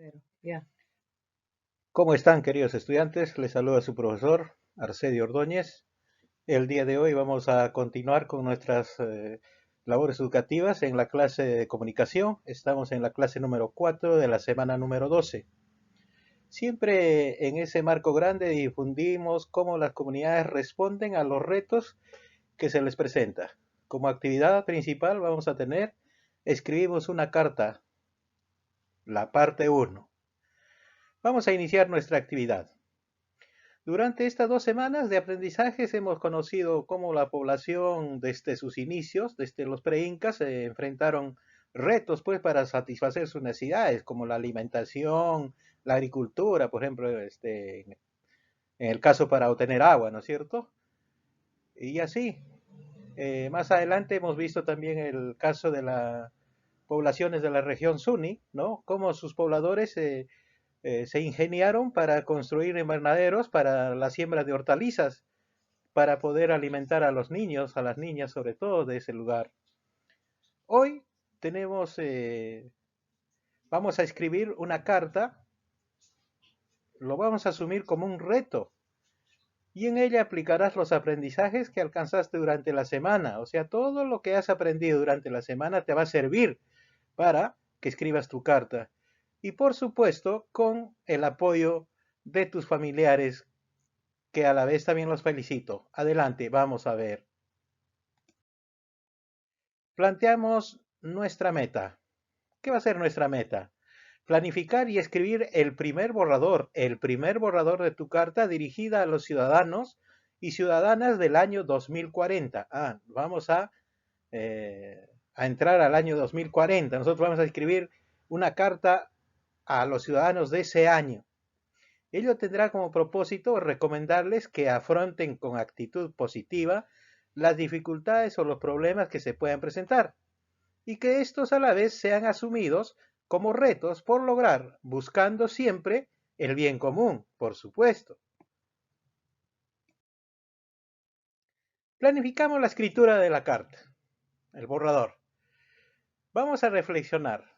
Cero. Ya. ¿Cómo están, queridos estudiantes? Les saluda su profesor Arcedio Ordóñez. El día de hoy vamos a continuar con nuestras labores educativas en la clase de comunicación. Estamos en la clase número 4 de la semana número 12. Siempre en ese marco grande difundimos cómo las comunidades responden a los retos que se les presenta. Como actividad principal vamos a tener, escribimos una carta, la parte 1. Vamos a iniciar nuestra actividad. Durante estas 2 semanas de aprendizajes hemos conocido cómo la población desde sus inicios, desde los pre-incas, se enfrentaron retos pues para satisfacer sus necesidades, como la alimentación, la agricultura, por ejemplo, en el caso para obtener agua, ¿no es cierto? Y así, más adelante hemos visto también el caso de las poblaciones de la región Suni, ¿no? Cómo sus pobladores se ingeniaron para construir invernaderos para la siembra de hortalizas para poder alimentar a los niños, a las niñas sobre todo de ese lugar. Hoy tenemos, vamos a escribir una carta, lo vamos a asumir como un reto y en ella aplicarás los aprendizajes que alcanzaste durante la semana. O sea, todo lo que has aprendido durante la semana te va a servir para que escribas tu carta. Y por supuesto, con el apoyo de tus familiares, que a la vez también los felicito. Adelante, vamos a ver. Planteamos nuestra meta. ¿Qué va a ser nuestra meta? Planificar y escribir el primer borrador de tu carta dirigida a los ciudadanos y ciudadanas del año 2040. Vamos a entrar al año 2040. Nosotros vamos a escribir una carta a los ciudadanos de ese año. Ello tendrá como propósito recomendarles que afronten con actitud positiva las dificultades o los problemas que se puedan presentar y que estos a la vez sean asumidos como retos por lograr, buscando siempre el bien común, por supuesto. Planificamos la escritura de la carta, el borrador. Vamos a reflexionar.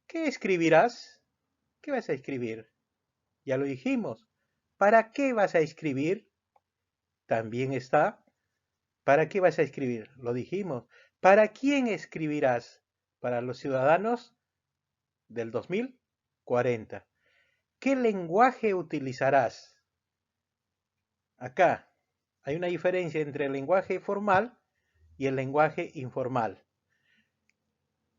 ¿Qué escribirás? ¿Qué vas a escribir? Ya lo dijimos. ¿Para qué vas a escribir? También está. ¿Para qué vas a escribir? Lo dijimos. ¿Para quién escribirás? Para los ciudadanos del 2040. ¿Qué lenguaje utilizarás? Acá hay una diferencia entre el lenguaje formal y el lenguaje informal.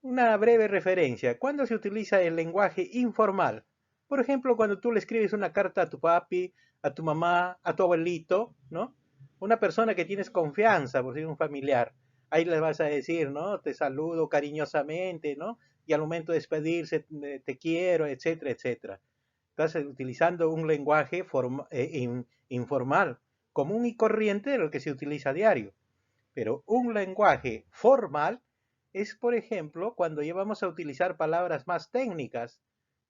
Una breve referencia. ¿Cuándo se utiliza el lenguaje informal? Por ejemplo, cuando tú le escribes una carta a tu papi, a tu mamá, a tu abuelito, ¿no? Una persona que tienes confianza, por decir un familiar. Ahí le vas a decir, ¿no? Te saludo cariñosamente, ¿no? Y al momento de despedirse, te quiero, etcétera, etcétera. Estás utilizando un lenguaje informal, común y corriente de lo que se utiliza a diario. Pero un lenguaje formal es, por ejemplo, cuando ya vamos a utilizar palabras más técnicas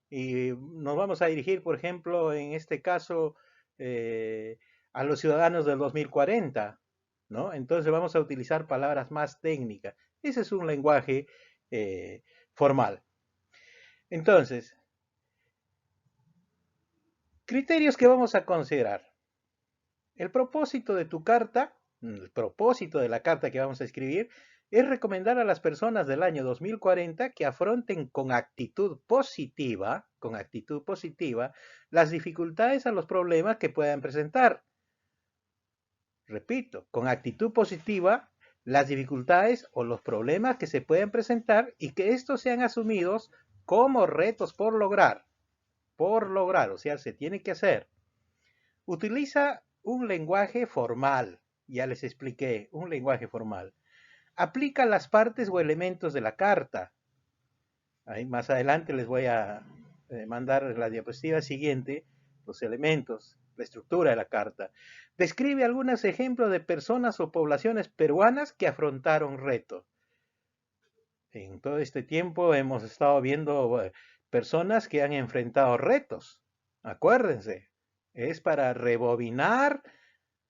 y nos vamos a dirigir, por ejemplo, en este caso, a los ciudadanos del 2040, ¿no? Entonces vamos a utilizar palabras más técnicas. Ese es un lenguaje formal. Entonces, criterios que vamos a considerar. El propósito de tu carta, el propósito de la carta que vamos a escribir, es recomendar a las personas del año 2040 que afronten con actitud positiva, las dificultades a los problemas que puedan presentar. Repito, con actitud positiva, las dificultades o los problemas que se pueden presentar y que estos sean asumidos como retos por lograr, o sea, se tiene que hacer. Utiliza un lenguaje formal, ya les expliqué, un lenguaje formal. Aplica las partes o elementos de la carta. Ahí más adelante les voy a mandar la diapositiva siguiente, los elementos, la estructura de la carta. Describe algunos ejemplos de personas o poblaciones peruanas que afrontaron retos. En todo este tiempo hemos estado viendo personas que han enfrentado retos. Acuérdense, es para rebobinar,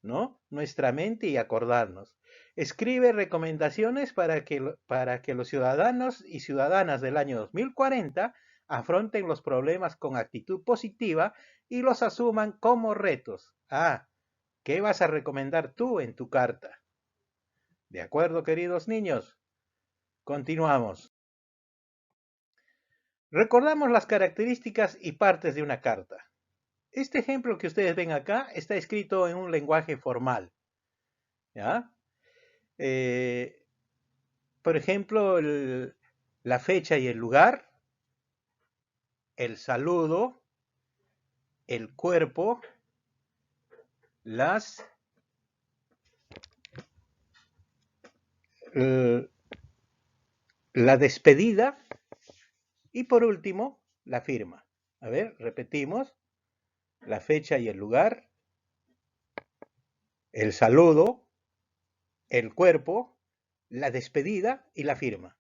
¿no? Nuestra mente y acordarnos. Escribe recomendaciones para que los ciudadanos y ciudadanas del año 2040 afronten los problemas con actitud positiva y los asuman como retos. Ah, ¿qué vas a recomendar tú en tu carta? ¿De acuerdo, queridos niños? Continuamos. Recordamos las características y partes de una carta. Este ejemplo que ustedes ven acá está escrito en un lenguaje formal. ¿Ya? Eh, por ejemplo, la fecha y el lugar, el saludo, el cuerpo, las, eh, la despedida y por último, la firma. A ver, repetimos, la fecha y el lugar, el saludo, el cuerpo, la despedida y la firma.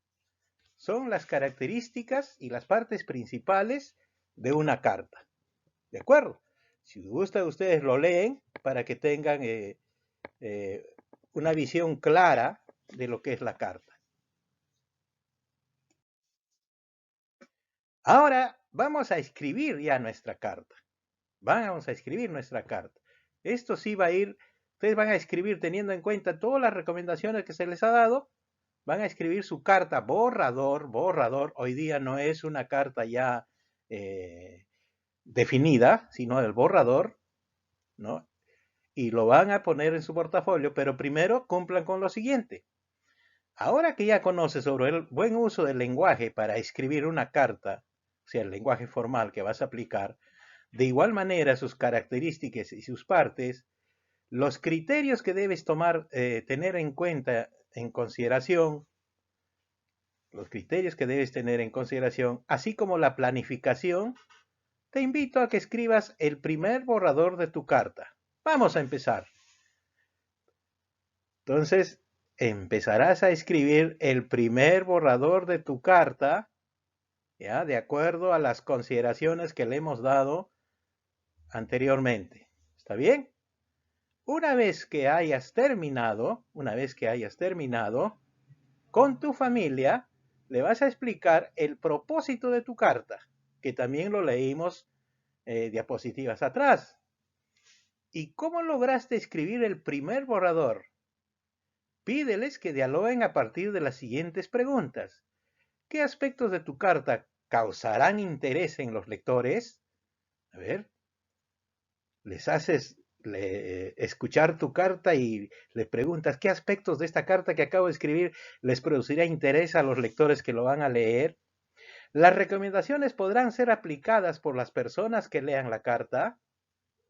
Son las características y las partes principales de una carta. ¿De acuerdo? Si les gusta, ustedes lo leen para que tengan eh, una visión clara de lo que es la carta. Ahora vamos a escribir ya nuestra carta. Vamos a escribir nuestra carta. Esto sí va a ir, ustedes van a escribir teniendo en cuenta todas las recomendaciones que se les ha dado, van a escribir su carta borrador, borrador. Hoy día no es una carta ya definida, sino el borrador, ¿no? Y lo van a poner en su portafolio, pero primero cumplan con lo siguiente. Ahora que ya conoces sobre el buen uso del lenguaje para escribir una carta, o sea, el lenguaje formal que vas a aplicar, de igual manera sus características y sus partes, los criterios que debes tener en cuenta, en consideración, los criterios que debes tener en consideración, así como la planificación, te invito a que escribas el primer borrador de tu carta. Vamos a empezar. Entonces, empezarás a escribir el primer borrador de tu carta, ¿ya? De acuerdo a las consideraciones que le hemos dado anteriormente. ¿Está bien? Una vez que hayas terminado, con tu familia le vas a explicar el propósito de tu carta, que también lo leímos diapositivas atrás. ¿Y cómo lograste escribir el primer borrador? Pídeles que dialoguen a partir de las siguientes preguntas. ¿Qué aspectos de tu carta causarán interés en los lectores? A ver, les haces escuchar tu carta y les preguntas qué aspectos de esta carta que acabo de escribir les producirá interés a los lectores que lo van a leer. Las recomendaciones podrán ser aplicadas por las personas que lean la carta.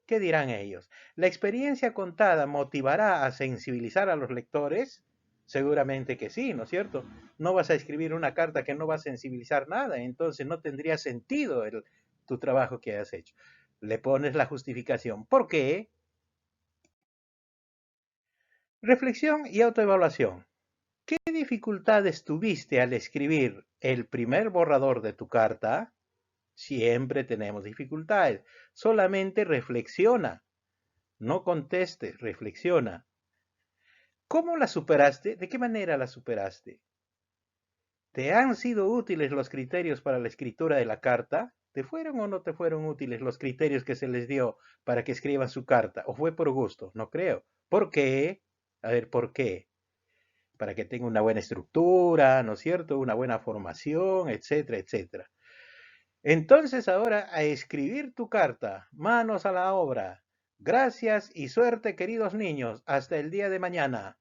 ¿Qué dirán ellos? ¿La experiencia contada motivará a sensibilizar a los lectores? Seguramente que sí, ¿no es cierto? No vas a escribir una carta que no va a sensibilizar nada, entonces no tendría sentido tu trabajo que has hecho. Le pones la justificación. ¿Por qué? Reflexión y autoevaluación. ¿Qué dificultades tuviste al escribir el primer borrador de tu carta? Siempre tenemos dificultades. Solamente reflexiona. No contestes, reflexiona. ¿Cómo la superaste? ¿De qué manera la superaste? ¿Te han sido útiles los criterios para la escritura de la carta? ¿Te fueron o no te fueron útiles los criterios que se les dio para que escriban su carta? ¿O fue por gusto? No creo. ¿Por qué? A ver, ¿por qué? Para que tenga una buena estructura, ¿no es cierto? Una buena formación, etcétera, etcétera. Entonces ahora a escribir tu carta. Manos a la obra. Gracias y suerte, queridos niños. Hasta el día de mañana.